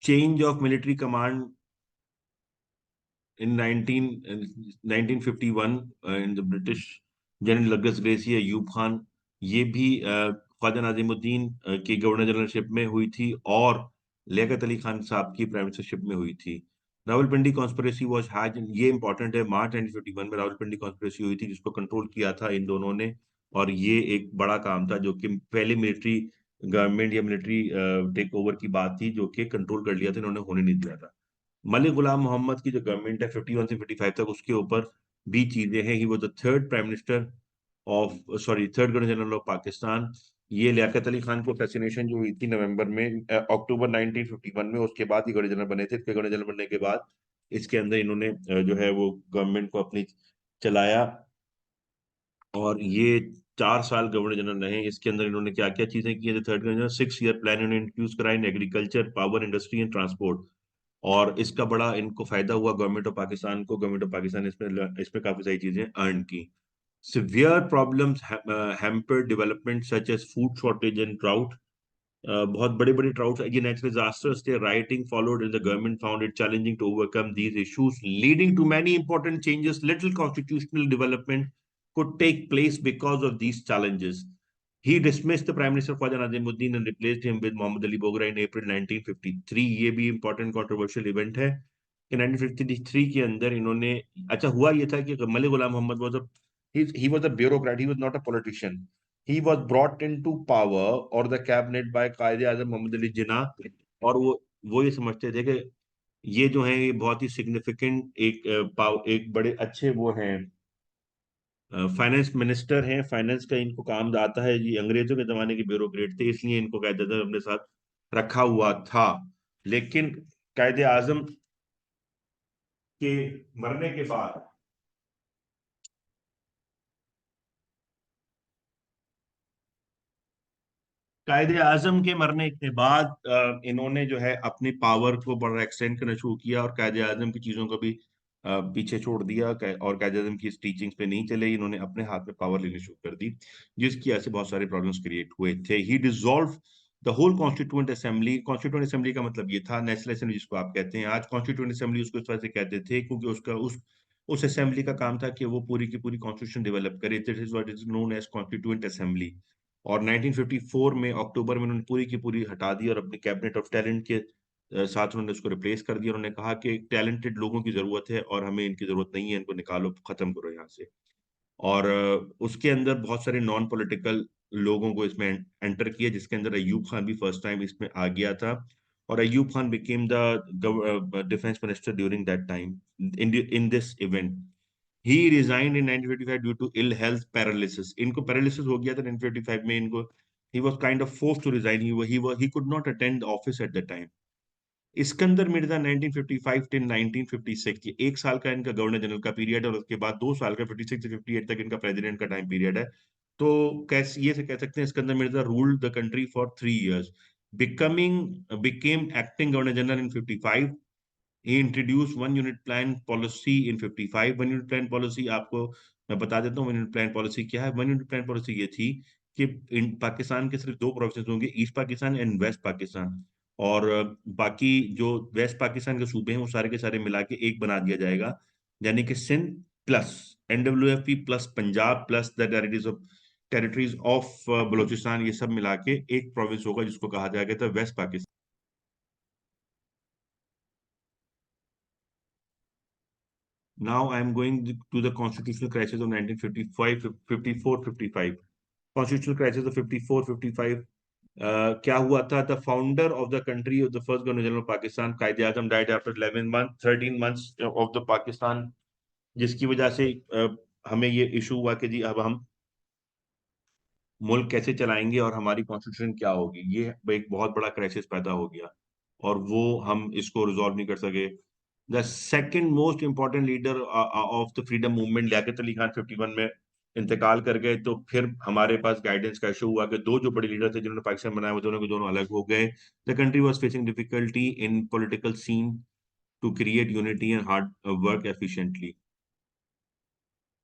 change of military command in 1951 in the British General Douglas Gracie, Ayub Khan, ये भी ख्वाजा नाजिमुद्दीन की governor generalship में हुई थी और लियाकत अली खान साहब की प्राइम मिनिस्टरशिप में हुई थी। रावलपिंडी कॉन्स्पिरेसी वाज हैज, ये इंपॉर्टेंट है, मार्च 1951 में रावलपिंडी कॉन्स्पिरेसी हुई थी जिसको कंट्रोल किया था इन दोनों ने। और ये एक बड़ा काम था जो कि पहले मिलिट्री गवर्नमेंट या मिलिट्री टेक ओवर की बात थी जो कि कंट्रोल कर लिया था इन्होंने, होने नहीं दिया था। मलिक गुलाम मोहम्मद की जो गवर्नमेंट है 51 से 55 तक, उसके ऊपर भी चीजें हैं। He was the third prime minister of, sorry, third governor general of Pakistan. ये लियाकत अली खान को असैसिनेशन जो हुई थी नवंबर में, अक्टूबर 1951 में, उसके बाद ही गवर्नर जनरल बने थे। इसके गवर्नर जनरल बनने के बाद इसके अंदर इन्होंने जो है वो गवर्नमेंट को अपनी चलाया। और ये 4 साल गवर्नर जनरल रहे। इसके अंदर इन्होंने क्या क्या चीजें की है? थर्ड गवर्नर 6 ईयर प्लान इन्होंने इंट्रोड्यूस करा in agriculture, power, industry and transport. और इसका बड़ा इनको फायदा हुआ गवर्नमेंट ऑफ पाकिस्तान को। गवर्नमेंट ऑफ पाकिस्तान इसमें काफी सारी चीजें अर्न की। Severe problems hampered development such as food shortage and drought. बहुत बड़े बड़े ड्राउट्स, ये नेचुरल डिजास्टर्स थे। Writing followed and the government found it challenging to overcome these issues, leading to many important changes. Little constitutional development could take place because of these challenges. He dismissed the Prime Minister Khwaja Nazimuddin and replaced him with Mohammad Ali Bogra in April 1953. ये भी important controversial event है कि 1953 के अंदर इन्होंने, अच्छा हुआ ये था कि Malik Ghulam Mohammad was a, he was a bureaucrat, he was not a politician. He was brought into power or the cabinet by कायदे आजम मोहम्मद अली जिन्ना। और वो ये समझते थे कि ये जो है ये बहुत ही सिग्निफिकेंट एक बड़े अच्छे वो हैं, फाइनेंस मिनिस्टर हैं। फाइनेंस का इनको काम आता है। ये अंग्रेजों के जमाने के ब्यूरोक्रेट थे, इसलिए इनको कायदे आजम अपने साथ रखा हुआ था। लेकिन कायदे आजम के मरने के बाद, कायदे आजम के मरने के बाद इन्होंने जो है अपनी पावर को बड़ा एक्सटेंड करना शुरू किया और कायदे आजम की चीजों को भी पीछे छोड़ दिया। और कायदे आजम की टीचिंग्स पे नहीं चले, इन्होंने अपने हाथ में पावर लेनी शुरू कर दी, जिसकी वजह से बहुत सारे प्रॉब्लम्स क्रिएट हुए थे। He dissolve the whole constituent assembly. Constituent assembly का मतलब ये था नेशनल असेंबली जिसको आप कहते हैं आज। कॉन्स्टिट्यूएंट असेंबली उसको इस तरह से कहते थे क्योंकि उसका उस असेंबली का काम था कि वो पूरी की पूरी कॉन्स्टिट्यूशन डेवलप करे। This is what is known as constituent assembly. और 1954 में अक्टूबर में उन्होंने पूरी की पूरी हटा दी और अपने कैबिनेट ऑफ टैलेंट के साथ उन्होंने उसको रिप्लेस कर दिया। उन्होंने कहा कि टैलेंटेड लोगों की जरूरत है और हमें इनकी जरूरत नहीं है, इनको निकालो, खत्म करो यहाँ से। और उसके अंदर बहुत सारे नॉन पॉलिटिकल लोगों को इसमें एंटर किया, जिसके अंदर अयूब खान भी फर्स्ट टाइम इसमें आ गया था। और Ayub Khan became the defence minister during that time in this event. He resigned in 1955 due to ill health paralysis. इनको पैरालिसिस हो गया था 1955 में इनको। He was kind of forced to resign. He could not attend office at the time. Iskandar Mirza 1955 till 1956, ये 1 साल का इनका गवर्नर जनरल का पीरियड है और उसके बाद 2 साल का 56 से 58 तक इनका प्रेसिडेंट का टाइम पीरियड है। तो कैसे ये से कह सकते हैं Iskander Mirza ruled the country for 3 years, became acting governor general in 55। he introduced one unit plan policy in 55। One unit plan policy आपको मैं बता देता हूँ वन यूनिट प्लान पॉलिसी क्या है। वन यूनिट प्लान पॉलिसी ये थी कि इन पाकिस्तान के सिर्फ 2 प्रोविंसेस होंगे, east Pakistan and west Pakistan. और बाकी जो वेस्ट पाकिस्तान के सूबे हैं वो सारे के सारे मिला के एक बना दिया जाएगा, यानी कि Sindh plus NWFP plus Punjab plus the territories of Balochistan, ये सब मिला के एक प्रोविंस होगा जिसको कहा जाएगा था west Pakistan. Now I am going to the constitutional crisis of 1955, 54, 55. Constitutional crisis of 54, 55. क्या हुआ था? The founder of the country of the first governor general of Pakistan, कायदे आजम, died after 11 months, 13 months of the Pakistan, जिसकी वजह से हमें ये issue हुआ कि जी अब हम मुल्क कैसे चलाएंगे और हमारी कॉन्स्टिट्यूशन क्या होगी। ये एक बहुत बड़ा क्राइसिस पैदा हो गया और वो हम इसको रिजॉल्व नहीं कर सके। The second most important leader of the freedom movement Liaquat Ali Khan 51 में इंतकाल कर गए। तो फिर हमारे पास गाइडेंस का इशू हुआ कि दो जो बड़े लीडर थे जिन्होंने पाकिस्तान बनाया वो दोनों के दोनों अलग हो गए। The country was facing difficulty in political scene to create unity and hard work efficiently.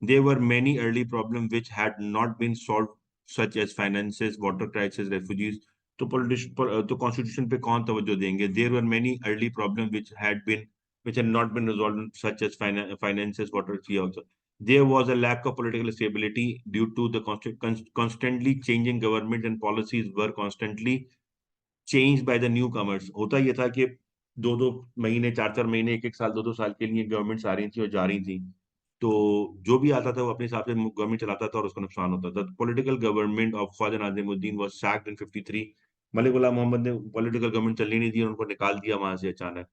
There were many early problems which had not been solved, such as finances, water crisis, refugees. तो कॉन्स्टिट्यूशन पे कौन तवज्जो देंगे? There were many early problem which had not been resolved, such as finances, water, sea also. There was a lack of political stability due to the constantly changing government, and policies were constantly changed by the newcomers. होता ये था कि 2-2 महीने, 4-4 महीने, 1-1 साल, 2-2 साल के लिए गवर्नमेंट्स आ रही थी और जा रही थी। तो जो भी आता था वो अपने हिसाब से गवर्नमेंट चलाता था और उसका नुकसान होता था। Political government of Khwaja Nazimuddin was sacked in 53। Malik Ghulam Mohammad ने पॉलिटिकल गवर्नमेंट चलनी नहीं दी और उनको निकाल दिया वहां से अचानक।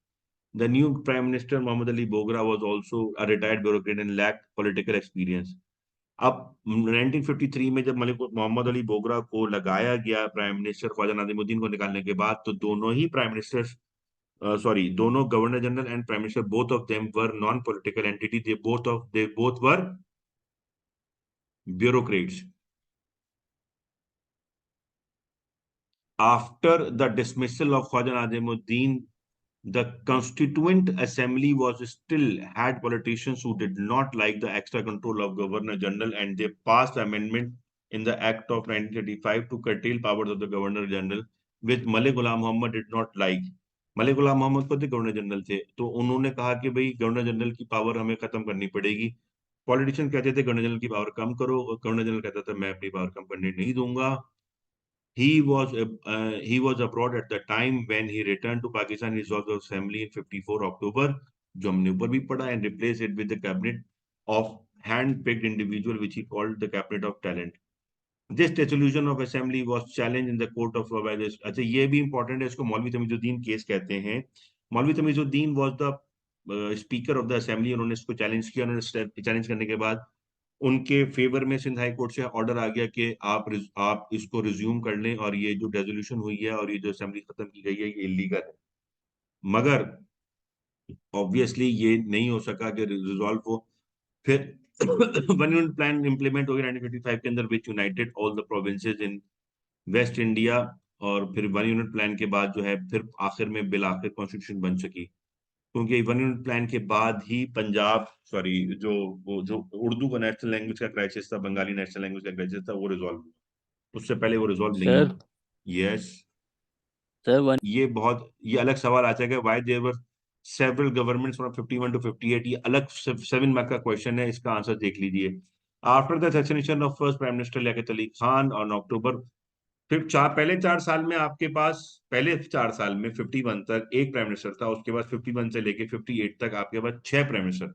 The new prime minister Mohammad Ali Bogra was also a retired bureaucrat and lacked political experience. अब 1953 में जब मलिक मोहम्मद अली बोगरा को लगाया गया प्राइम मिनिस्टर ख्वाजा नाज़िमुद्दीन को निकालने के बाद, तो दोनों ही प्राइम मिनिस्टर्स, सॉरी, दोनों governor general and prime minister, both of them were non political entity, they both were bureaucrats. After the dismissal of Khwaja Nazimuddin, the Constituent Assembly was still had politicians who did not like the extra control of Governor General, and they passed amendment in the Act of 1935 to curtail powers of the Governor General, which Malik Ghulam Muhammad did not like. Malik Ghulam Mohammad खुद governor general थे, तो उन्होंने कहा कि भाई governor general की power हमें खत्म करनी पड़ेगी। पॉलिटिशियन कहते थे गवर्नर जनरल की पावर कम करो, और गवर्नर जनरल कहता था मैं अपनी पावर कम करने नहीं दूंगा। He was abroad at the time when he returned to Pakistan. He dissolved the assembly in 54 October, जो हमने ऊपर भी पढ़ा, and replaced it with the cabinet of hand-picked individual, which he called the cabinet of talent. This dissolution of assembly was challenged in the court of law by this. अच्छा, ये भी important है, इसको मौलवी तमीजुद्दीन केस कहते हैं। मौलवी Tamizuddin was the speaker of the assembly। उन्होंने इसको चैलेंज किया, उन्होंने चैलेंज करने के बाद उनके फेवर में सिंध हाई कोर्ट से ऑर्डर आ गया कि आप इसको रिज्यूम कर लें, और ये जो रेजोल्यूशन हुई है और ये जो असेंबली खत्म की गई है ये इलीगल है। मगर ऑब्वियसली ये नहीं हो सका कि रिजॉल्व हो। फिर वन यूनिट प्लान इंप्लीमेंट हो गया 1955 के अंदर, which united all the provinces in West India. और फिर वन यूनिट प्लान के बाद जो है फिर आखिर में बिल आखिर कॉन्स्टिट्यूशन बन सकी, क्योंकि वन यूनिट प्लान के बाद ही पंजाब, सॉरी, जो उर्दू का नेशनल लैंग्वेज का क्राइसिस था, बंगाली नेशनल लैंग्वेज का क्राइसिस था, वो रिजॉल्व हुआ। उससे पहले वो रिजॉल्व नहीं सर। हुआ। यस। Sir one. ये अलग सवाल आ जाएगा, why there were several governments from 51 to 58। ये अलग 7 मार्क का क्वेश्चन है, इसका आंसर देख लीजिए। After the assassination of first prime minister Liaquat Ali Khan on October, फिर पहले 4 साल में आपके पास, पहले 4 साल में 51 तक एक प्राइम मिनिस्टर था, उसके बाद 51 से लेके 58 तक आपके पास 6 प्राइम मिनिस्टर थे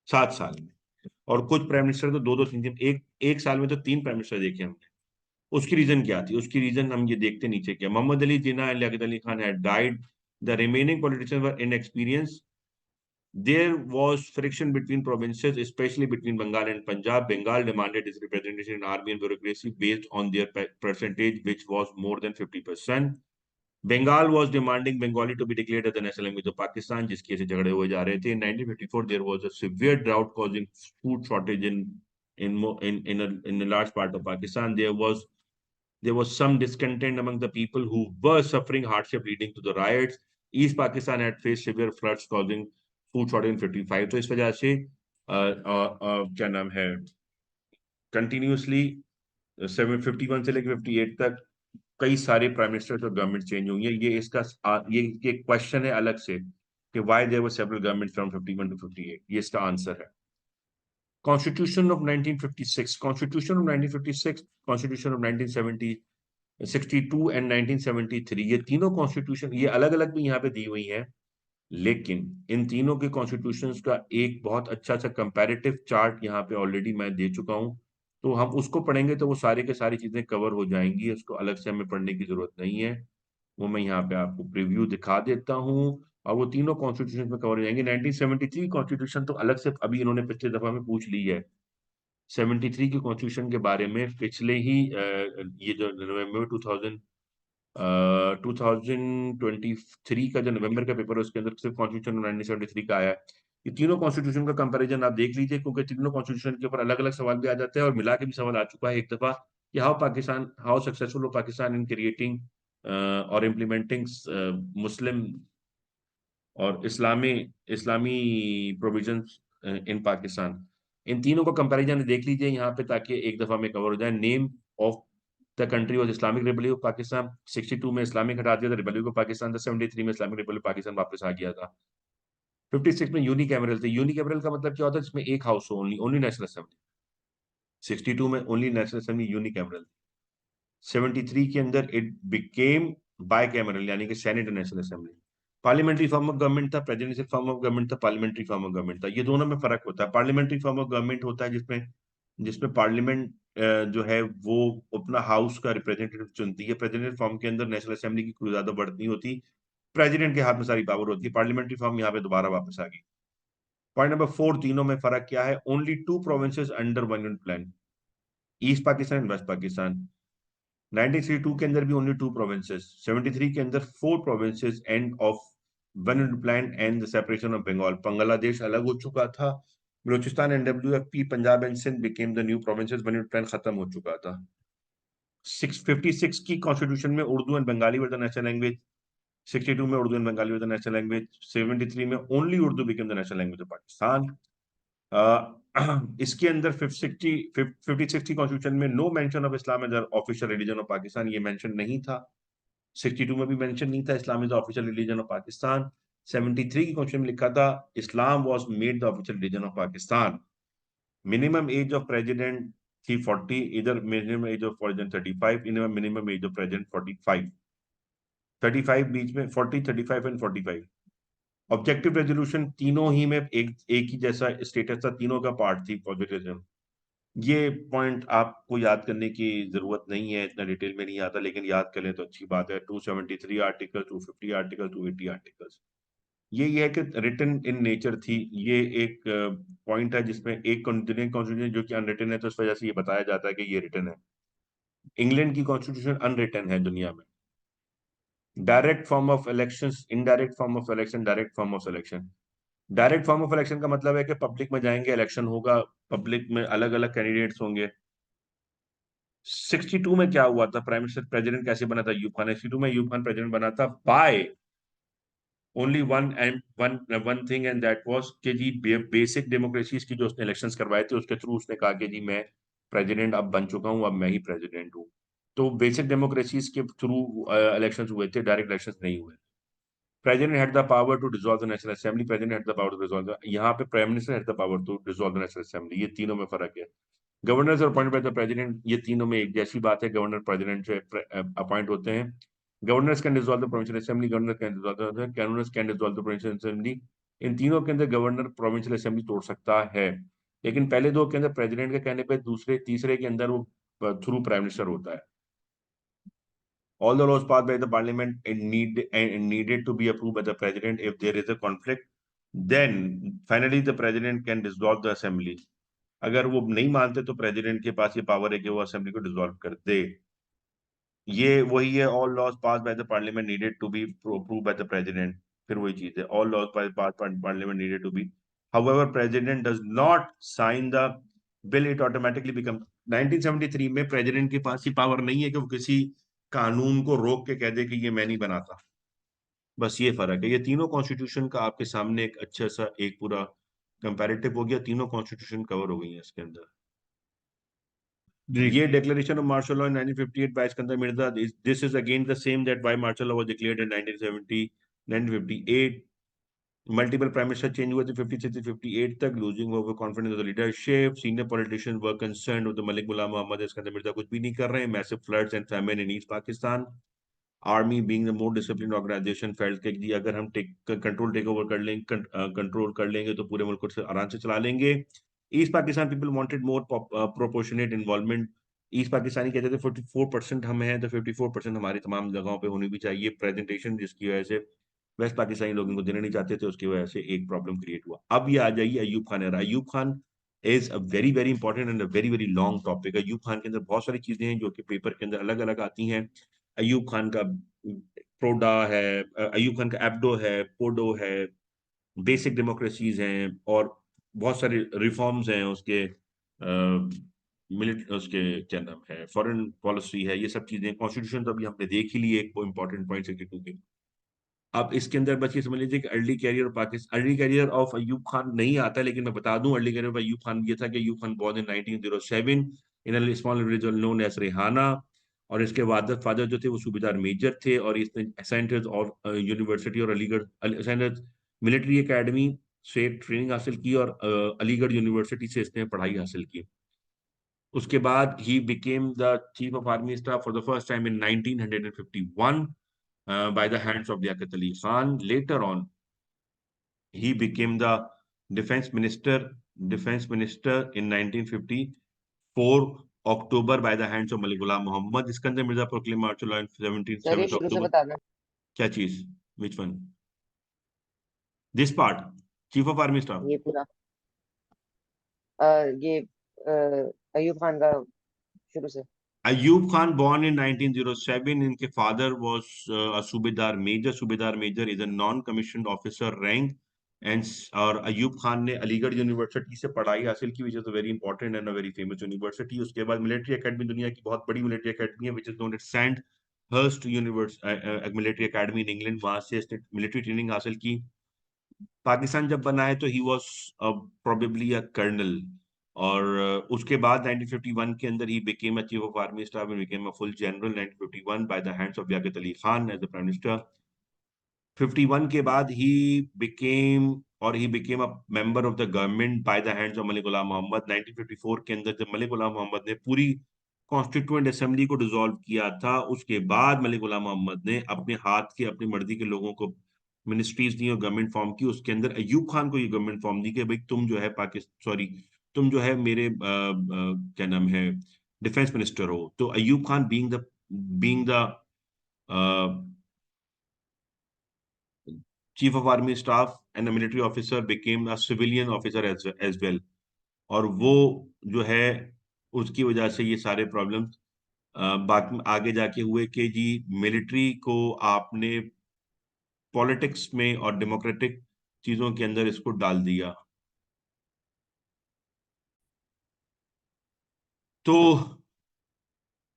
7 साल में। और कुछ प्राइम मिनिस्टर तो 2-2 3-3, एक एक साल में तो 3 प्राइम मिनिस्टर देखे हमने। उसकी रीजन क्या थी? उसकी रीजन हम ये देखते नीचे क्या, Mohammad Ali Jinnah and Liaquat Ali Khan had died, the remaining politicians were inexperience, there was friction between provinces, especially between Bengal and Punjab. Bengal demanded its representation in army and bureaucracy based on their percentage, which was more than 50%. Bengal was demanding Bengali to be declared as the national language of Pakistan, जिसकी ऐसे झगड़े हुए जा रहे थे। In 1954, there was a severe drought causing food shortage in a large part of Pakistan. There was some discontent among the people who were suffering hardship, leading to the riots. East Pakistan had faced severe floods causing food shortage in 55। तो इस वजह से क्या नाम है, continuously 751 से लेकर 58 तक कई सारे प्राइम मिनिस्टर और गवर्नमेंट चेंज हुई है। ये क्वेश्चन है अलग से कि why there were several government from 51 to 58। ये इसका आंसर है। Constitution of 1956, constitution of 1956, constitution of 1970, 62 and 1973, ये तीनों कॉन्स्टिट्यूशन ये अलग अलग भी यहाँ पे दी हुई हैं, लेकिन इन तीनों के कॉन्स्टिट्यूशंस का एक बहुत अच्छा सा कंपैरेटिव चार्ट यहाँ पे ऑलरेडी मैं दे चुका हूँ। तो हम उसको पढ़ेंगे तो वो सारी के सारी चीजें कवर हो जाएंगी, उसको अलग से हमें पढ़ने की जरूरत नहीं है। वो मैं यहाँ पे आपको प्रीव्यू दिखा देता हूँ, और वो तीनों कॉन्स्टिट्यूशन में कवर हो जाएंगे। 1973 कॉन्स्टिट्यूशन तो अलग से अभी इन्होंने पिछले दफा में पूछ ली है। 73 के कॉन्स्टिट्यूशन के बारे में पिछले ही ये जो नवंबर 2023 का जो नवंबर का पेपर है उसके अंदर सिर्फ कॉन्स्टिट्यूशन 1973 का आया है। ये तीनों कॉन्स्टिट्यूशन का कंपैरिजन आप देख लीजिए, क्योंकि तीनों कॉन्स्टिट्यूशन के ऊपर अलग अलग सवाल भी आ जाते हैं, और मिला के भी सवाल आ चुका है एक दफा कि हाउ सक्सेसफुल हो पाकिस्तान इन क्रिएटिंग और इम्प्लीमेंटिंग मुस्लिम और इस्लामी इस्लामी प्रोविजंस इन पाकिस्तान। इन तीनों का कंपैरिजन देख लीजिए यहाँ पे, ताकि एक दफा में कवर हो जाए। Name of the country was Islamic Republic of Pakistan. 62 में इस्लामिक हटा दिया था, रिपब्लिक ऑफ पाकिस्तान था। 73 में इस्लामिक रिपब्लिक पाकिस्तान वापस आ गया था। 56 में यूनिकैमरल थे। यूनिकैमरल का मतलब क्या होता है? जिसमें एक हाउस हो, ओनली ओनली नेशनल असेंबली। 62 में ओनली नेशनल असेंबली यूनिकैमरल। 73 के अंदर इट बिकेम बायकैमरल, यानी कि सेनेट और national assembly. Parliamentary form of government था, प्रेसिडेंशियल फॉर्म ऑफ गवर्नमेंट था, पार्लियामेंट्री फॉर्म ऑफ गवर्नमेंट था। ये दोनों में फर्क होता है। पार्लियामेंट्री फॉर्म ऑफ गवर्नमेंट होता है जिसमें जिसमें पार्लियामेंट जो है वो अपना हाउस का रिप्रेजेंटेटिव चुनती है। प्रेसिडेंशियल फॉर्म के अंदर नेशनल असेंबली की कोई ज्यादा बढ़त नहीं होती, प्रेसिडेंट के हाथ में सारी पावर होती है। पार्लियामेंट्री फॉर्म यहाँ पे दोबारा वापस आ गई। पॉइंट नंबर 4, तीनों में फर्क क्या है? Only two provinces under one unit plan, east Pakistan and west Pakistan. 1962 के अंदर भी ओनली टू प्रोविंसेस। 73 के अंदर four provinces, end of one unit plan and the separation of Bengal. Bangladesh अलग हो चुका था। Balochistan and WFP, Punjab and Sindh became the new provinces. One unit plan खत्म हो चुका था। 656 की कॉन्स्टिट्यूशन में Urdu and Bengali were the national language. 62 में Urdu and Bengali were the national language. 73 में only Urdu became the national language of Pakistan. इसके अंदर 56 कॉन्स्टिट्यूशन में no mention of Islam as official religion of Pakistan, ये मेंशन नहीं था। 62 में भी मेंशन नहीं था Islam is the official religion of Pakistan. 73 की कॉन्स्टिट्यूशन में लिखा था Islam was made the official religion of Pakistan. Minimum age of president थी 40, इधर मिनिमम एज ऑफ प्रेसिडेंट 35, इनमें मिनिमम एज ऑफ प्रेसिडेंट 45। 35 बीच में, 40, 35 एंड 45। ऑब्जेक्टिव रेजोल्यूशन तीनों ही में एक ही जैसा स्टेटस था, तीनों का पार्ट थी पॉजिटिव। ये पॉइंट आपको याद करने की जरूरत नहीं है, इतना डिटेल में नहीं आता, लेकिन याद कर लें तो अच्छी बात है। 273 आर्टिकल, 250 आर्टिकल, 280 आर्टिकल्स, ये है कि रिटन इन नेचर थी। ये एक पॉइंट है जिसमें एक कॉन्स्टिट्यूशन जो कि अनरिटन है, तो इस वजह से ये बताया जाता है कि ये रिटन है। इंग्लैंड की कॉन्स्टिट्यूशन अनरिटन है दुनिया में। Direct form of election, indirect form of election, direct form of election. Direct form of election का मतलब है कि पब्लिक में जाएंगे, इलेक्शन होगा, पब्लिक में अलग अलग कैंडिडेट्स होंगे। 62 में क्या हुआ था? प्राइम मिनिस्टर प्रेसिडेंट कैसे बना था यूब खान? 62 में यूब खान प्रेसिडेंट बना था by only one and one one thing, and that was कि जी बेसिक डेमोक्रेसीज की जो उसने इलेक्शंस करवाए थे उसके थ्रू उसने कहा कि जी मैं प्रेसिडेंट अब बन चुका हूं, अब मैं ही प्रेसिडेंट हूं। तो बेसिक डेमोक्रेसीज के थ्रू इलेक्शंस हुए थे, डायरेक्ट इलेक्शंस नहीं हुए। President had the power to dissolve the national assembly, president had the power to dissolve the, यहाँ पे prime minister had the power to dissolve the national assembly. ये तीनों में फर्क है। गवर्नर्स और अपॉइंट बाय द प्रेसिडेंट, ये तीनों में एक जैसी बात है, गवर्नर प्रेसिडेंट से अपॉइंट होते हैं। Governors can dissolve the provincial assembly, governors can dissolve the provincial assembly. इन तीनों के अंदर गवर्नर प्रोविंशियल असेंबली तोड़ सकता है, लेकिन पहले दो के अंदर प्रेसिडेंट के कहने पे, दूसरे तीसरे के अंदर वो थ्रू प्राइम मिनिस्टर होता है। All the laws passed by the parliament and needed to be approved by the president. If there is a conflict, then finally the president can dissolve the assembly. अगर वो नहीं मानते तो president के पास ये power है कि वो असेंबली को डिसॉल्व कर दे। ये वही है, all laws pass by the parliament needed to be approve by the president. फिर वही चीज है, all laws pass parliament needed to be, however president does not sign the bill, it automatically become. 1973 में president के पास ये power नहीं है कि वो किसी कानून को रोक के कह दे कि ये मैं नहीं बनाता। बस ये फर्क है। ये तीनों कॉन्स्टिट्यूशन का आपके सामने एक अच्छा सा एक पूरा कंपैरेटिव हो गया, तीनों कॉन्स्टिट्यूशन कवर हो गई है इसके अंदर। जी। ये declaration of martial law in 1958 by Sikandar Mirza, this is again the same that why martial law was declared in 1970 1958। Multiple prime minister change हुए थे 56 से 58 तक, losing over confidence of the leadership, senior politicians were concerned with the Malik Ghulam Mohammad, Sikandar Mirza कुछ भी नहीं कर रहे हैं, massive floods and famine in East Pakistan. Army being the more discipline organisation felt के जी अगर हम कंट्रोल टेक ओवर कर लेंगे, कंट्रोल कर लेंगे तो पूरे मुल्क को आराम से चला लेंगे। East Pakistan people wanted more proportionate involvement. East Pakistani कहते थे 44% हम हैं तो 54% हमारी तमाम जगहों पे होनी भी चाहिए प्रेजेंटेशन, जिसकी वजह से वेस्ट पाकिस्तानी लोग इनको देना नहीं चाहते थे, उसकी वजह से एक प्रॉब्लम क्रिएट हुआ। अब ये आ जाइए Ayub Khan era. Ayub Khan is a very very important and very very long topic. Ayub Khan के अंदर बहुत सारी चीजें हैं जो कि पेपर के अंदर अलग अलग आती हैं। अयूब खान का प्रोडा है, अयूब खान का एब्डो है, पोडो है, बेसिक डेमोक्रेसीज हैं, और बहुत सारे रिफॉर्म्स हैं उसके, मिलिट उसके क्या नाम है, फॉरेन पॉलिसी है, ये सब चीजें। कॉन्स्टिट्यूशन तो अभी हमने देख ही ली एक इंपॉर्टेंट पॉइंट 62 के। अब इसके अंदर बस ये समझ लीजिए कि early career Pakistan, early career of Ayub Khan नहीं आता, लेकिन मैं बता दूं early career of Ayub Khan ये था कि Ayub Khan born in 1907 in a small village known as Rehana. और इसके फादर फादर जो थे वो सूबेदार मेजर थे, और इसने सेंट और यूनिवर्सिटी और अलीगढ़ सेंट मिलिट्री एकेडमी से ट्रेनिंग हासिल की, और अलीगढ़ यूनिवर्सिटी से इसने पढ़ाई हासिल की। उसके बाद he became the chief of army staff for the first time in 1951 by the hands of Liaquat Ali Khan. Later on, he became the defense minister defense minister in 1954 October by the hands of Malik Ghulam Muhammad. इसके अंदर Mirza proclaim martial law in sir ये 17 शुरू से अक्टूबर। बताना। क्या चीज? Which one? This part, chief of army staff. ये पूरा ये अयूब खान का शुरू से। Ayub Khan, born in 1907, इनके father was a सूबेदार मेजर। सूबेदार major is a non-commissioned officer rank, and और अयूब खान ने अलीगढ़ यूनिवर्सिटी से पढ़ाई हासिल की, which is a very important and a very famous university। उसके बाद मिलिट्री एकेडमी, दुनिया की बहुत बड़ी मिलिट्री एकेडमी है, which is known as Sandhurst university military academy in England. वहां से इसने मिलिट्री ट्रेनिंग हासिल की। पाकिस्तान जब बना है तो he was probably a colonel, और उसके बाद 1951 के अंदर he became a chief of army staff and became a full general 1951 by the hands of Liaquat Ali Khan as the prime minister. 51 के बाद he became a member of the government by the hands of Malik Ghulam Mohammad. 1954 के अंदर जब मलिक गुलाम मोहम्मद ने पूरी constituent assembly को dissolve किया था, उसके बाद मलिक गुलाम मोहम्मद ने अपने हाथ के अपनी मर्जी के लोगों को मिनिस्ट्रीज दी और गवर्नमेंट फॉर्म की। उसके अंदर अयूब खान को ये गवर्नमेंट फॉर्म दी कि भाई तुम जो है पाकिस्तान, सॉरी, तुम जो है मेरे क्या नाम है, डिफेंस मिनिस्टर हो। तो Ayub Khan being the chief of army staff and a military officer became a civilian officer as well। और वो जो है उसकी वजह से ये सारे प्रॉब्लम्स बाकी आगे जाके हुए कि जी मिलिट्री को आपने पॉलिटिक्स में और डेमोक्रेटिक चीजों के अंदर इसको डाल दिया। तो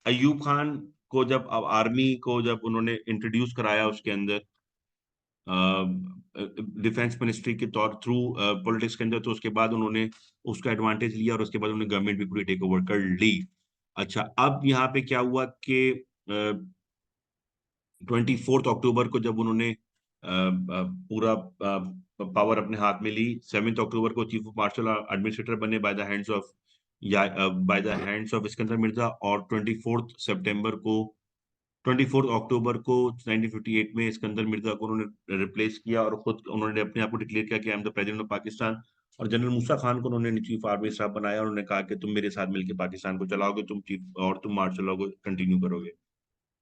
अयूब खान को जब अब आर्मी को जब उन्होंने इंट्रोड्यूस कराया उसके अंदर डिफेंस मिनिस्ट्री के तौर थ्रू पॉलिटिक्स के अंदर, तो उसके बाद उन्होंने उसका एडवांटेज लिया और उसके बाद उन्होंने गवर्नमेंट भी पूरी टेक ओवर कर ली। अच्छा, अब यहाँ पे क्या हुआ कि 24 अक्टूबर को जब उन्होंने पूरा पावर अपने हाथ में ली, 7 अक्टूबर को चीफ ऑफ मार्शल एडमिनिस्ट्रेटर बने bye the hands of Iskander Mirza, और 24 अक्टूबर को 1958 में इस्कंदर मिर्जा को उन्होंने रिप्लेस किया, और खुद उन्होंने अपने आप को डिक्लेयर किया कि I am the president of Pakistan. और जनरल मूसा खान को उन्होंने चीफ आर्मी स्टाफ बनाया, और उन्होंने कहा कि तुम मेरे साथ मिलकर पाकिस्तान को चलाओगे, तुम चीफ और तुम मार्शल लॉ को कंटिन्यू करोगे।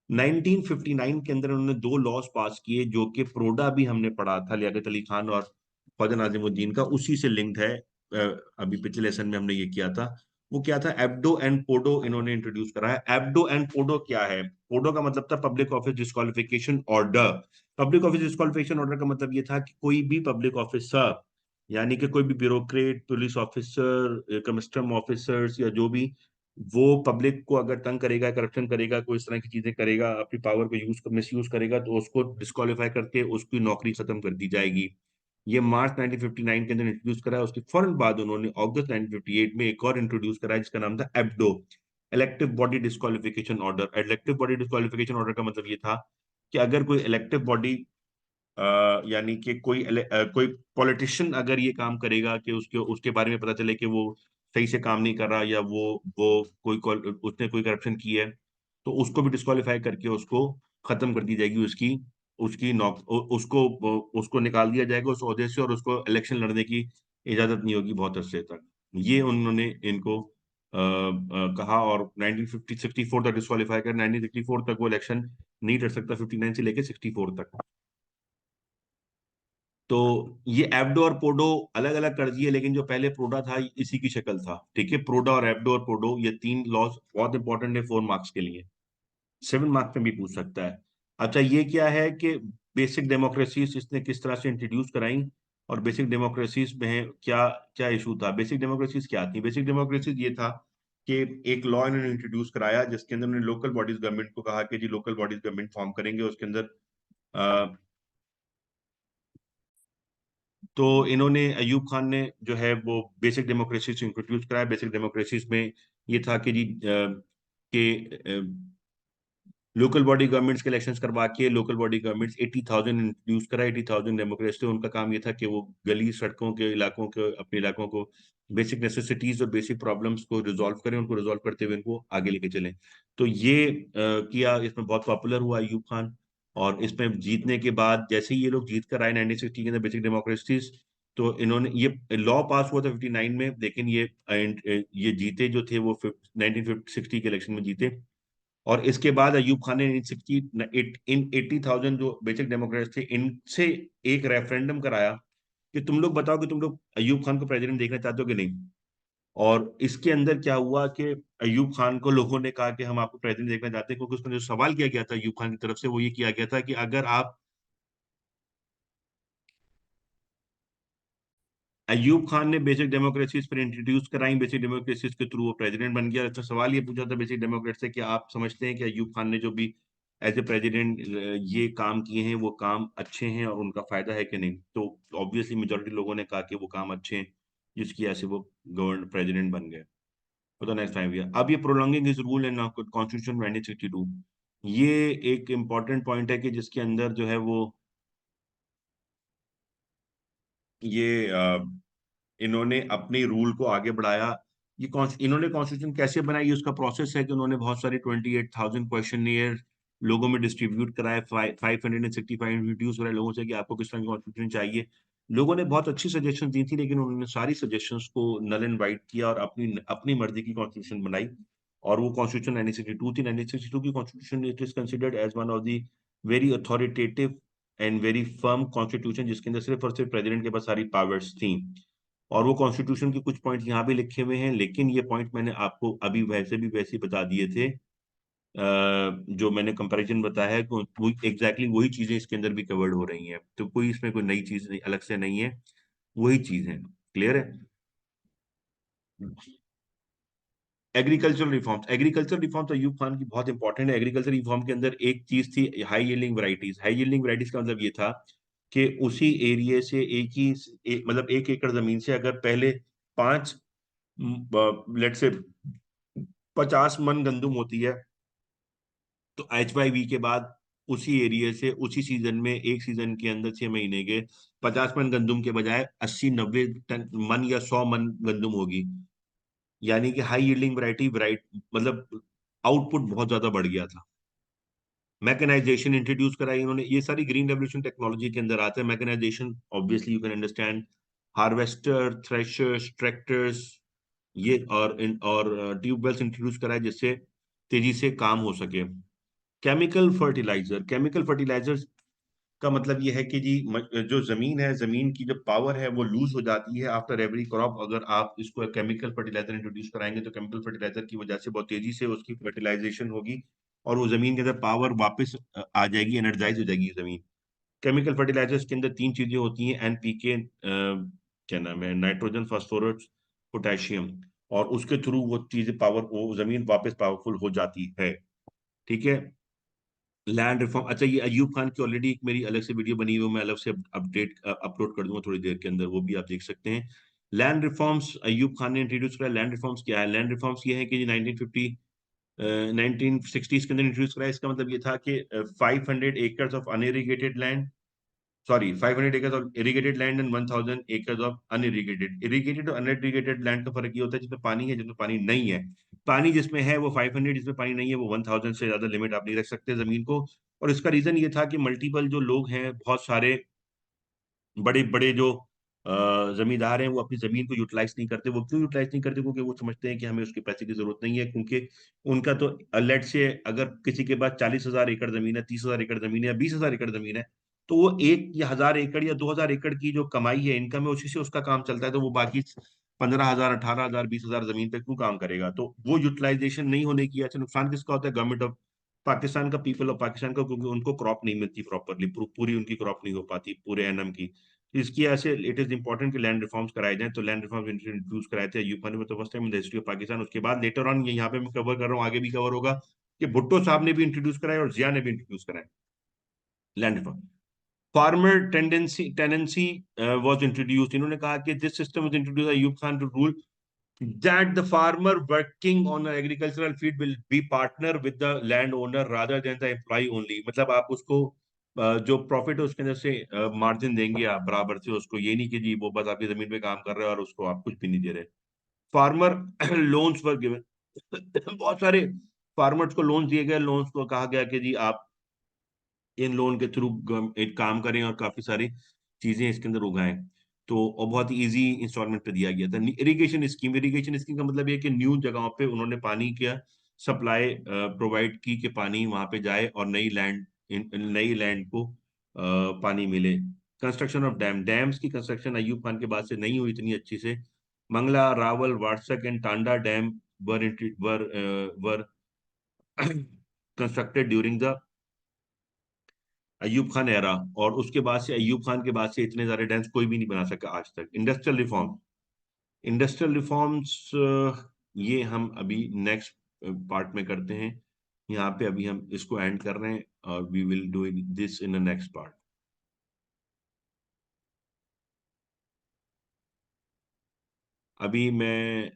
1959 के अंदर उन्होंने दो लॉज पास किए, जो कि प्रोडा भी हमने पढ़ा था लियाकत अली खान और ख्वाजा नाजिमुद्दीन का, उसी से लिंक्ड है। अभी पिछले लेसन में हमने ये किया था। वो क्या था? एब्डो एंड पोडो इन्होंने इंट्रोड्यूस करा है। एब्डो एंड पोडो क्या है? पोडो का मतलब था public office disqualification order. Public office disqualification order का मतलब ये था कि कोई भी पब्लिक ऑफिसर, यानी कि कोई भी bureaucrat, police officer, custom officers, या जो भी वो पब्लिक को अगर तंग करेगा, करप्शन करेगा, कोई इस तरह की चीजें करेगा, अपनी पावर को मिस यूज करेगा, तो उसको डिस्क्वालीफाई करके उसकी नौकरी खत्म कर दी जाएगी। ये मार्च 1959 के अंदर इंट्रोड्यूस करा है। उसके फौरन बाद उन्होंने अगस्त 1958 में एक और इंट्रोड्यूस करा है जिसका नाम था Abdo, elective body disqualification order. Elective body disqualification order का मतलब ये था कि अगर कोई इलेक्टिव बॉडी, यानी कि कोई पॉलिटिशियन अगर ये काम करेगा कि उसके उसके बारे में पता चले कि वो सही से काम नहीं कर रहा, या वो उसने कोई करप्शन की है, तो उसको भी डिस्क्वालीफाई करके उसको खत्म कर दी जाएगी, उसकी उसकी नौक उ- उसको उसको निकाल दिया जाएगा उस ओहदे से, और उसको इलेक्शन लड़ने की इजाजत नहीं होगी बहुत अरसे तक। ये उन्होंने इनको कहा, और 1964 तक डिस्क्वालीफाई कर 1964 तक वो इलेक्शन नहीं लड़ सकता, 59 से लेके 64 तक। तो ये एब्डो और पोडो अलग अलग कर दिए, लेकिन जो पहले प्रोडा था इसी की शक्ल था। ठीक है, प्रोडा और एब्डो और पोडो, ये तीन लॉज बहुत इंपॉर्टेंट है 4 मार्क्स के लिए, 7 मार्क्स में भी पूछ सकता है। अच्छा, ये क्या है कि बेसिक डेमोक्रेसीज इसने किस तरह से इंट्रोड्यूस कराई, और बेसिक डेमोक्रेसीज में क्या क्या इशू था? बेसिक डेमोक्रेसीज क्या थी? बेसिक डेमोक्रेसीज ये था कि एक लॉ इन्होंने इंट्रोड्यूस कराया जिसके अंदर उन्होंने लोकल बॉडीज गवर्नमेंट को कहा कि जी लोकल बॉडीज गवर्नमेंट फॉर्म करेंगे उसके अंदर। तो इन्होंने अयूब खान ने जो है वो बेसिक डेमोक्रेसी इंट्रोड्यूस कराया। बेसिक डेमोक्रेसी में ये था कि जी कि लोकल बॉडी गवर्नमेंट्स के इलेक्शंस करवा के लोकल बॉडी गवर्नमेंट्स 80,000 इंट्रोड्यूस करा। 80,000 डेमोक्रेट्स थे, उनका काम ये था कि वो गली सड़कों के इलाकों के अपने इलाकों को बेसिक नेसेसिटीज और बेसिक प्रॉब्लम्स को रिजॉल्व करें, उनको रिजॉल्व करते हुए उनको आगे लेके चलें। तो ये किया, इसमें बहुत पॉपुलर हुआ अयूब खान। और इसमें जीतने के बाद जैसे ही ये लोग जीत कर आए 1960 के अंदर बेसिक डेमोक्रेसीज, तो इन्होंने ये लॉ पास हुआ था 59 में, लेकिन ये जीते जो थे वो 1960 के इलेक्शन में जीते। और इसके बाद अयूब खान ने इन 80,000 जो बेसिक डेमोक्रेट्स थे इनसे एक रेफरेंडम कराया कि तुम लोग बताओ कि तुम लोग अयूब खान को प्रेसिडेंट देखना चाहते हो कि नहीं। और इसके अंदर क्या हुआ कि अयूब खान को लोगों ने कहा कि हम आपको प्रेसिडेंट देखना चाहते हैं, क्योंकि उसमें जो सवाल किया गया था अयूब खान की तरफ से वो ये किया गया था कि अगर आप अयूब खान ने बेसिक डेमोक्रेसीज फिर इंट्रोड्यूस कराई, बेसिक डेमोक्रेसीज के थ्रू वो प्रेसिडेंट बन गया। अच्छा, सवाल ये पूछा था बेसिक डेमोक्रेट से कि आप समझते हैं कि अयूब खान ने जो भी एज ए प्रेसिडेंट ये काम किए हैं वो काम अच्छे हैं और उनका फायदा है कि नहीं। तो ऑब्वियसली मेजोरिटी लोगों ने कहा कि वो काम अच्छे हैं, जिसकी वजह से वो गवर्नर प्रेसिडेंट बन गए फॉर द नेक्स्ट 5 ईयर। अब ये prolonging his rule in constitution 1962, ये एक इंपॉर्टेंट पॉइंट है कि जिसके अंदर जो है वो ये इन्होंने अपने रूल को आगे बढ़ाया। इन्होंने कॉन्स्टिट्यूशन कैसे बनाई, उसका प्रोसेस है कि उन्होंने बहुत सारे 28,000 क्वेश्चन लोगों में डिस्ट्रीब्यूट कराए। 565 इंट्रोड्यूस कराए लोगों से कि आपको किस तरह की कॉन्स्टिट्यूशन चाहिए। लोगों ने बहुत अच्छी सजेशन दी थी, लेकिन उन्होंने सारी सजेशंस को नल एंड वाइट किया और अपनी अपनी मर्जी की कॉन्स्टिट्यूशन बनाई। और वो कॉन्स्टिट्यूशन 1962 थी। 1962 की constitution it is considered as one of the very authoritative and very firm constitution, जिसके अंदर सिर्फ और सिर्फ प्रेसिडेंट के पास सारी पावर्स थी। और वो कॉन्स्टिट्यूशन के कुछ पॉइंट यहाँ भी लिखे हुए हैं, लेकिन ये पॉइंट मैंने आपको अभी वैसे भी वैसे ही बता दिए थे। जो मैंने कंपैरिजन बताया है कि वो एग्जैक्टली वही चीजें इसके अंदर भी कवर्ड हो रही हैं, तो कोई इसमें कोई नई चीज नहीं, अलग से नहीं है, वही चीज है। क्लियर है। एग्रीकल्चर रिफॉर्म्स अयूब खान की बहुत इंपॉर्टेंट है। एग्रीकल्चर रिफॉर्म के अंदर एक चीज थी high yielding varieties. High yielding varieties का मतलब ये था कि उसी एरिया से मतलब 1 एकड़ जमीन से अगर पहले 5 लेट से 50 मन गंदुम होती है, तो HYV के बाद उसी एरिया से उसी सीजन में एक सीजन के अंदर 6 महीने के 50 मन गंदुम के बजाय 80-90 मन या 100 मन गंदुम होगी। यानी कि हाई यील्डिंग वैरायटी मतलब आउटपुट बहुत ज्यादा बढ़ गया था। मैकेनाइजेशन इंट्रोड्यूस कराई इन्होंने, ये सारी ग्रीन रेवोल्यूशन टेक्नोलॉजी के अंदर आता है। Mechanization obviously you can understand, harvester, threshers, tractors, ये और ट्यूबवेल्स इंट्रोड्यूस कराए जिससे तेजी से काम हो सके। केमिकल फर्टिलाइजर का मतलब ये है कि जी जो जमीन है, जमीन की जो पावर है वो लूज हो जाती है आफ्टर एवरी क्रॉप। अगर आप इसको केमिकल फर्टिलाइजर इंट्रोड्यूस कराएंगे तो केमिकल फर्टिलाइजर की वजह से बहुत तेजी से उसकी फर्टिलाइजेशन होगी और वो जमीन के अंदर पावर वापस आ जाएगी, एनर्जाइज हो जाएगी जमीन। केमिकल फर्टिलाइजर्स के अंदर 3 चीजें होती हैं, NPK, क्या नाम है, नाइट्रोजन, फास्फोरस, पोटेशियम। और उसके थ्रू वो चीजें पावर, वो जमीन वापस पावरफुल हो जाती है। ठीक है। लैंड रिफॉर्म, अच्छा ये अयूब खान की ऑलरेडी एक मेरी अलग से वीडियो बनी हुई है, मैं अलग से अपडेट अपलोड कर दूंगा थोड़ी देर के अंदर, वो भी आप देख सकते हैं। लैंड रिफॉर्म्स अयूब खान ने इंट्रोड्यूस किया। लैंड रिफॉर्म्स क्या है? लैंड रिफॉर्म्स ये है कि 1960s के अंदर इंट्रोड्यूस कराया। इसका मतलब ये था कि 500 acres of unirrigated land, sorry 500 acres of irrigated land and 1000 acres of unirrigated. Irrigated और अनइरिगेटेड लैंड का फर्क ये होता है जिसमें पानी है, जिसमें पानी नहीं है। पानी जिसमें है वो 500, जिसमें पानी नहीं है वो 1000 से ज्यादा लिमिट आप नहीं रख सकते जमीन को। और इसका रीजन ये था कि मल्टीपल जो लोग हैं, बहुत सारे बड़े बड़े जो जमींदार हैं, वो अपनी जमीन को यूटिलाइज नहीं करते। वो क्यों यूटिलाइज नहीं करते? क्योंकि वो समझते हैं कि हमें उसके पैसे की जरूरत नहीं है, क्योंकि उनका तो लेट से अगर किसी के पास 40,000 एकड़ जमीन है, 30,000 एकड़ जमीन है या 20,000 एकड़ जमीन है, तो वो 1 या 1000 एकड़ या 2,000 एकड़ की जो कमाई है, इनकम है, उसी से उसका काम चलता है। तो वो बाकी 15,000, 18,000, 20,000 जमीन पे क्यों काम करेगा? तो वो यूटिलाइजेशन नहीं होने की अच्छा नुकसान किसका होता है? गवर्नमेंट ऑफ पाकिस्तान का, पीपल ऑफ पाकिस्तान का, क्योंकि उनको क्रॉप नहीं मिलती प्रॉपरली, पूरी उनकी क्रॉप नहीं हो पाती पूरे एनम की। इसकी ऐसे इट इज इंपॉर्टेंट कि लैंड रिफॉर्म्स कराए जाएं। तो लैंड रिफॉर्म्स इंट्रोड्यूस कराए थे अयूब खान ने, तो first time in the history of Pakistan. उसके बाद लेटर ऑन ये यहाँ पे मैं कवर कर रहा हूँ, आगे भी कवर होगा, कि भुट्टो साहब ने भी इंट्रोड्यूस कराए और जिया ने भी इंट्रोड्यूस कराए land reform. Farmer tendency tenancy was introduced. इन्होंने कहा कि this system was introduce Ayub Khan to rule that the farmer working on an agricultural field will be partner with the landowner rather than the employee only। मतलब आप उसको जो profit है उसके अंदर से मार्जिन देंगे आप बराबर से उसको, ये नहीं कि जी वो बस आपकी जमीन पे काम कर रहे हैं और उसको आप कुछ भी नहीं दे रहे। फार्मर लोन्स पर गिवन बहुत सारे फार्मर्स को लोन दिए गए, लोन्स को कहा गया कि जी आप इन लोन के थ्रू एक काम करें और काफी सारी चीजें इसके अंदर उगाएं। तो और बहुत इजी इंस्टॉलमेंट पे दिया गया था। इरिगेशन स्कीम का मतलब ये है कि न्यू जगहों पे उन्होंने पानी का सप्लाई प्रोवाइड की कि पानी वहां पे जाए और नई लैंड को पानी मिले। कंस्ट्रक्शन ऑफ डैम्स की कंस्ट्रक्शन अयूब खान के बाद से नहीं हुई इतनी अच्छी से। Mangla, Rawal, Warsak and Tanda dam were constructed during the Ayub Khan era. और उसके बाद से अयूब खान के बाद से इतने सारे डैम्स कोई भी नहीं बना सका आज तक। इंडस्ट्रियल रिफॉर्म्स ये हम अभी नेक्स्ट पार्ट में करते हैं। यहाँ पे अभी हम इसको एंड कर रहे हैं और we will do this in the next part. अभी मैं